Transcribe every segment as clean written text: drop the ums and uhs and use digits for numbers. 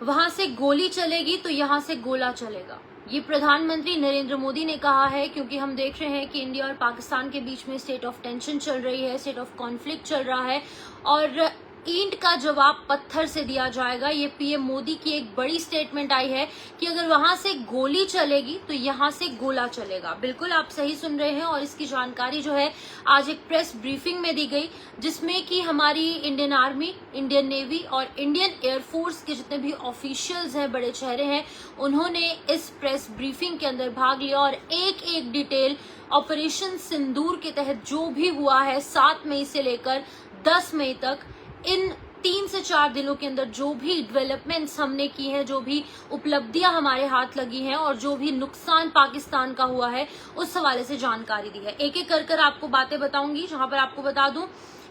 वहां से गोली चलेगी तो यहाँ से गोला चलेगा। ये प्रधानमंत्री नरेंद्र मोदी ने कहा है, क्योंकि हम देख रहे हैं कि इंडिया और पाकिस्तान के बीच में स्टेट ऑफ टेंशन चल रही है, स्टेट ऑफ कॉन्फ्लिक्ट चल रहा है और ईंट का जवाब पत्थर से दिया जाएगा। ये पीएम मोदी की एक बड़ी स्टेटमेंट आई है कि अगर वहां से गोली चलेगी तो यहाँ से गोला चलेगा। बिल्कुल आप सही सुन रहे हैं और इसकी जानकारी जो है आज एक प्रेस ब्रीफिंग में दी गई, जिसमें कि हमारी इंडियन आर्मी, इंडियन नेवी और इंडियन एयरफोर्स के जितने भी ऑफिशियल्स हैं, बड़े चेहरे हैं, उन्होंने इस प्रेस ब्रीफिंग के अंदर भाग लिया और एक एक डिटेल ऑपरेशन सिंदूर के तहत जो भी हुआ है 7 मई से लेकर 10 मई तक, इन 3 से 4 दिनों के अंदर जो भी डेवलपमेंट्स हमने की हैं, जो भी उपलब्धियां हमारे हाथ लगी हैं और जो भी नुकसान पाकिस्तान का हुआ है, उस हवाले से जानकारी दी है। एक एक कर आपको बातें बताऊंगी, जहां पर आपको बता दूं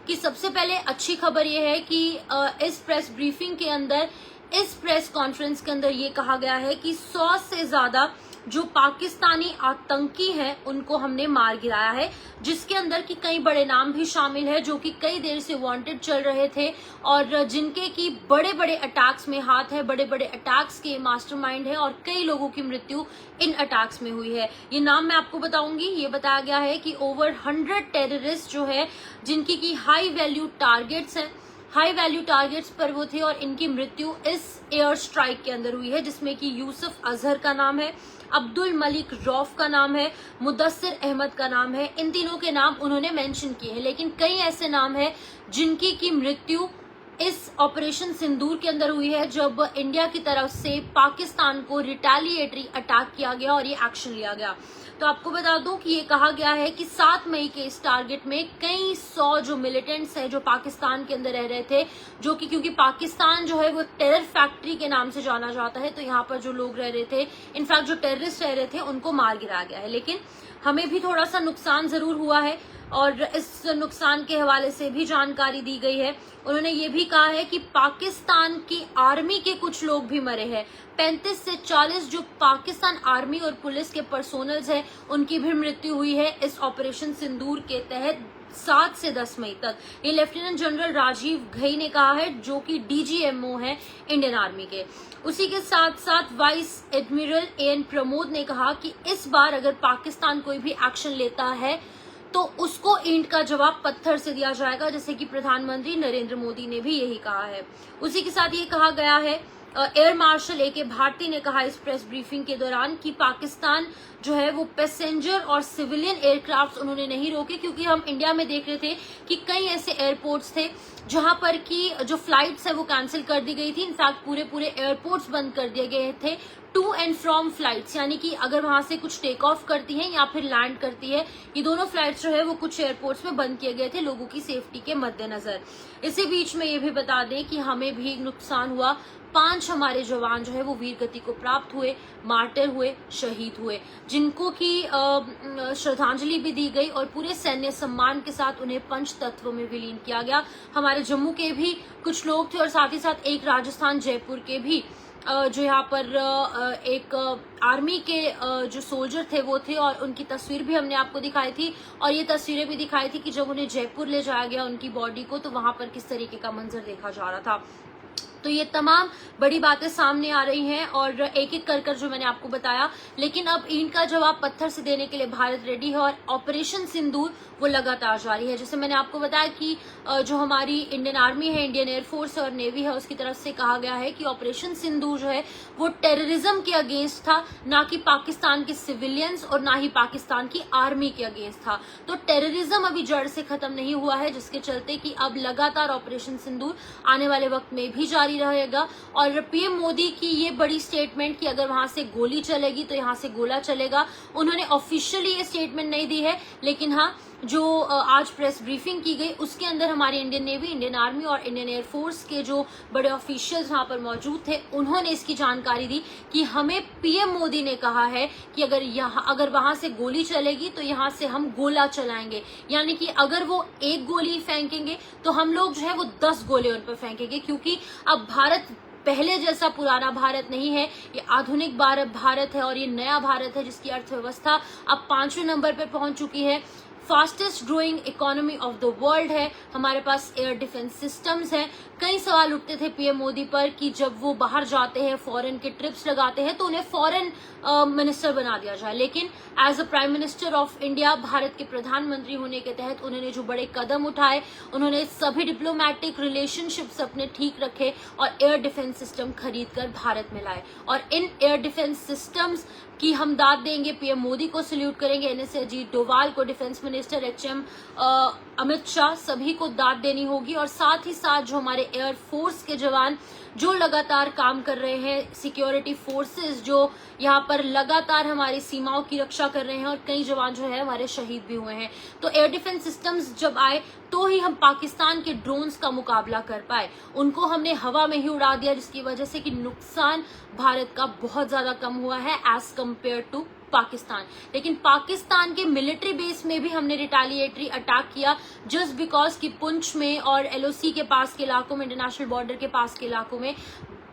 कि सबसे पहले अच्छी खबर यह है कि इस प्रेस ब्रीफिंग के अंदर, इस प्रेस कॉन्फ्रेंस के अंदर ये कहा गया है कि 100 से ज्यादा जो पाकिस्तानी आतंकी हैं उनको हमने मार गिराया है, जिसके अंदर की कई बड़े नाम भी शामिल है जो कि कई देर से वांटेड चल रहे थे और जिनके की बड़े बड़े अटैक्स में हाथ है, बड़े बड़े अटैक्स के मास्टरमाइंड है और कई लोगों की मृत्यु इन अटैक्स में हुई है। ये नाम मैं आपको बताऊंगी। ये बताया गया है कि ओवर 100 टेररिस्ट जो है, जिनकी की हाई वैल्यू टारगेट्स हैं, हाई वैल्यू टारगेट्स पर वो थे और इनकी मृत्यु इस एयर स्ट्राइक के अंदर हुई है, जिसमें कि यूसुफ अजहर का नाम है, अब्दुल मलिक रौफ का नाम है, मुदस्सिर अहमद का नाम है। इन तीनों के नाम उन्होंने मेंशन किए हैं, लेकिन कई ऐसे नाम हैं जिनकी की मृत्यु इस ऑपरेशन सिंदूर के अंदर हुई है, जब इंडिया की तरफ से पाकिस्तान को रिटेलिएटरी अटैक किया गया और ये एक्शन लिया गया। तो आपको बता दूं कि ये कहा गया है कि 7 मई के इस टारगेट में कई 100 जो मिलिटेंट्स हैं जो पाकिस्तान के अंदर रह रहे थे, जो कि क्योंकि पाकिस्तान जो है वो टेरर फैक्ट्री के नाम से जाना जाता है, तो यहाँ पर जो लोग रह रहे थे, इनफैक्ट जो टेररिस्ट रह रहे थे, उनको मार गिराया गया है। लेकिन हमें भी थोड़ा सा नुकसान जरूर हुआ है और इस नुकसान के हवाले से भी जानकारी दी गई है। उन्होंने ये भी कहा है कि पाकिस्तान की आर्मी के कुछ लोग भी मरे हैं। 35 से 40 जो पाकिस्तान आर्मी और पुलिस के पर्सोनल्स हैं, उनकी भी मृत्यु हुई है इस ऑपरेशन सिंदूर के तहत 7 से 10 मई तक। ये लेफ्टिनेंट जनरल राजीव घई ने कहा है, जो कि डीजीएमओ है इंडियन आर्मी के। उसी के साथ साथ वाइस एडमिरल एएन प्रमोद ने कहा कि इस बार अगर पाकिस्तान कोई भी एक्शन लेता है तो उसको ईंट का जवाब पत्थर से दिया जाएगा, जैसे कि प्रधानमंत्री नरेंद्र मोदी ने भी यही कहा है। उसी के साथ ये कहा गया है, एयर मार्शल ए.के. भारती ने कहा इस प्रेस ब्रीफिंग के दौरान कि पाकिस्तान जो है वो पैसेंजर और सिविलियन एयरक्राफ्ट उन्होंने नहीं रोके, क्योंकि हम इंडिया में देख रहे थे कि कई ऐसे एयरपोर्ट्स थे जहां पर की जो फ्लाइट्स है वो कैंसिल कर दी गई थी। इनफैक्ट पूरे एयरपोर्ट्स बंद कर दिए गए थे टू एंड फ्रॉम फ्लाइट्स, यानी कि अगर वहां से कुछ टेक ऑफ करती है या फिर लैंड करती है, ये दोनों फ्लाइट्स जो है वो कुछ एयरपोर्ट्स में बंद किए गए थे लोगों की सेफ्टी के मद्देनजर। इसी बीच में ये भी बता दें कि हमें भी नुकसान हुआ। 5 हमारे जवान जो है वो वीर गति को प्राप्त हुए, मार्टर हुए, शहीद हुए, जिनको की श्रद्धांजलि भी दी गई और पूरे सैन्य सम्मान के साथ उन्हें पंच तत्व में विलीन किया गया। हमारे जम्मू के भी कुछ लोग थे और साथ ही साथ एक राजस्थान जयपुर के भी जो यहाँ पर एक आर्मी के जो सोल्जर थे वो थे और उनकी तस्वीर भी हमने आपको दिखाई थी और ये तस्वीरें भी दिखाई थी कि जब उन्हें जयपुर ले जाया गया उनकी बॉडी को, तो वहां पर किस तरीके का मंजर देखा जा रहा था। तो ये तमाम बड़ी बातें सामने आ रही हैं और एक एक कर जो मैंने आपको बताया, लेकिन अब ईंट का जवाब पत्थर से देने के लिए भारत रेडी है और ऑपरेशन सिंदूर वो लगातार जारी है। जैसे मैंने आपको बताया कि जो हमारी इंडियन आर्मी है, इंडियन एयरफोर्स और नेवी है, उसकी तरफ से कहा गया है कि ऑपरेशन सिंदूर जो है वो टेररिज्म के अगेंस्ट था, ना कि पाकिस्तान के सिविलियंस और ना ही पाकिस्तान की आर्मी के अगेंस्ट था। तो टेररिज्म अभी जड़ से खत्म नहीं हुआ है, जिसके चलते कि अब लगातार ऑपरेशन सिंदूर आने वाले वक्त में भी जारी रहेगा। और पीएम मोदी की ये बड़ी स्टेटमेंट कि अगर वहां से गोली चलेगी तो यहाँ से गोला चलेगा, उन्होंने ऑफिशियली ये स्टेटमेंट नहीं दी है, लेकिन हाँ जो आज प्रेस ब्रीफिंग की गई उसके अंदर हमारी इंडियन नेवी, इंडियन आर्मी और इंडियन एयरफोर्स के जो बड़े ऑफिशियल्स वहां पर मौजूद थे, उन्होंने इसकी जानकारी दी कि हमें पीएम मोदी ने कहा है कि अगर वहां से गोली चलेगी तो यहाँ से हम गोला चलाएंगे, यानी कि अगर वो एक गोली फेंकेंगे तो हम लोग जो है वो 10 गोले उन पर फेंकेंगे, क्योंकि अब भारत पहले जैसा पुराना भारत नहीं है, ये आधुनिक भारत है और ये नया भारत है जिसकी अर्थव्यवस्था अब 5वें नंबर पर पहुंच चुकी है। Fastest growing economy of the world है, हमारे पास एयर डिफेंस सिस्टम्स हैं, कई सवाल उठते थे पीएम मोदी पर कि जब वो बाहर जाते हैं, फॉरेन के ट्रिप्स लगाते हैं, तो उन्हें फॉरेन मिनिस्टर बना दिया जाए। लेकिन as a prime minister of India, भारत के प्रधानमंत्री होने के तहत उन्होंने जो बड़े कदम उठाए, उन्होंने सभी डिप्लोमेटिक रिलेशनशिप्स अपने ठीक रखे और एयर डिफेंस सिस्टम खरीद कर भारत में लाए। और इन एयर डिफेंस सिस्टम्स की हम दाद देंगे, पीएम मोदी को सल्यूट करेंगे, एनएस अजीत डोभाल को, defence minister HM Amit Shah, सभी को दाद देनी होगी। और साथ ही साथ जो हमारे एयर फोर्स के जवान जो लगातार काम कर रहे हैं, सिक्योरिटी फोर्सेस जो यहाँ पर लगातार हमारी सीमाओं की रक्षा कर रहे हैं, और कई जवान जो है हमारे शहीद भी हुए हैं। तो एयर डिफेंस सिस्टम्स जब आए तो ही हम पाकिस्तान के ड्रोन्स का मुकाबला कर पाए। उनको हमने हवा में ही उड़ा दिया, जिसकी वजह से कि नुकसान भारत का बहुत ज्यादा कम हुआ है एज कम्पेयर टू पाकिस्तान। लेकिन पाकिस्तान के मिलिट्री बेस में भी हमने रिटेलिएटरी अटैक किया, जस्ट बिकॉज कि पुंछ में और एलओसी के पास के इलाकों में, इंटरनेशनल बॉर्डर के पास के इलाकों में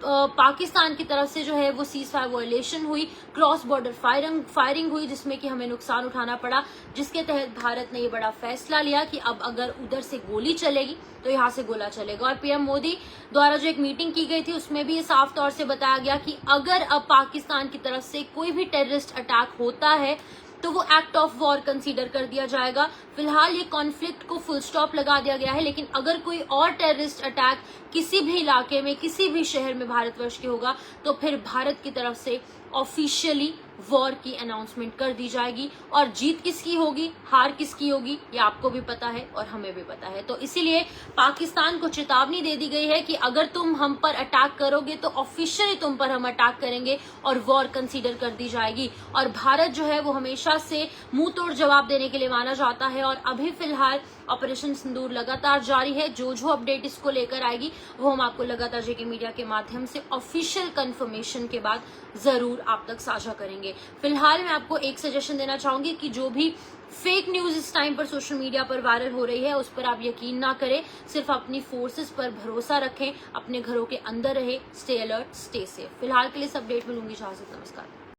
पाकिस्तान की तरफ से जो है वो सीज फायर वायलेशन हुई, क्रॉस बॉर्डर फायरिंग हुई, जिसमें कि हमें नुकसान उठाना पड़ा, जिसके तहत भारत ने ये बड़ा फैसला लिया कि अब अगर उधर से गोली चलेगी तो यहाँ से गोला चलेगा। और पीएम मोदी द्वारा जो एक मीटिंग की गई थी उसमें भी ये साफ तौर से बताया गया कि अगर अब पाकिस्तान की तरफ से कोई भी टेररिस्ट अटैक होता है तो वो एक्ट ऑफ वॉर कंसीडर कर दिया जाएगा। फिलहाल ये कॉन्फ्लिक्ट को फुल स्टॉप लगा दिया गया है, लेकिन अगर कोई और टेररिस्ट अटैक किसी भी इलाके में, किसी भी शहर में भारतवर्ष के होगा, तो फिर भारत की तरफ से ऑफिशियली वॉर की अनाउंसमेंट कर दी जाएगी। और जीत किसकी होगी, हार किसकी होगी, ये आपको भी पता है और हमें भी पता है। तो इसीलिए पाकिस्तान को चेतावनी दे दी गई है कि अगर तुम हम पर अटैक करोगे तो ऑफिशियली तुम पर हम अटैक करेंगे और वॉर कंसीडर कर दी जाएगी। और भारत जो है वो हमेशा से मुंह तोड़ जवाब देने के लिए माना जाता है। और अभी फिलहाल ऑपरेशन सिंदूर लगातार जारी है। जो अपडेट इसको लेकर आएगी वो हम आपको लगातार जेके मीडिया के माध्यम से ऑफिशियल कंफर्मेशन के बाद जरूर आप तक साझा करेंगे। फिलहाल मैं आपको एक सजेशन देना चाहूंगी कि जो भी फेक न्यूज इस टाइम पर सोशल मीडिया पर वायरल हो रही है उस पर आप यकीन ना करें, सिर्फ अपनी फोर्सेस पर भरोसा रखें, अपने घरों के अंदर रहे, स्टे अलर्ट, स्टे सेफ। फिलहाल के लिए इस अपडेट में लूंगी इजाजत, नमस्कार।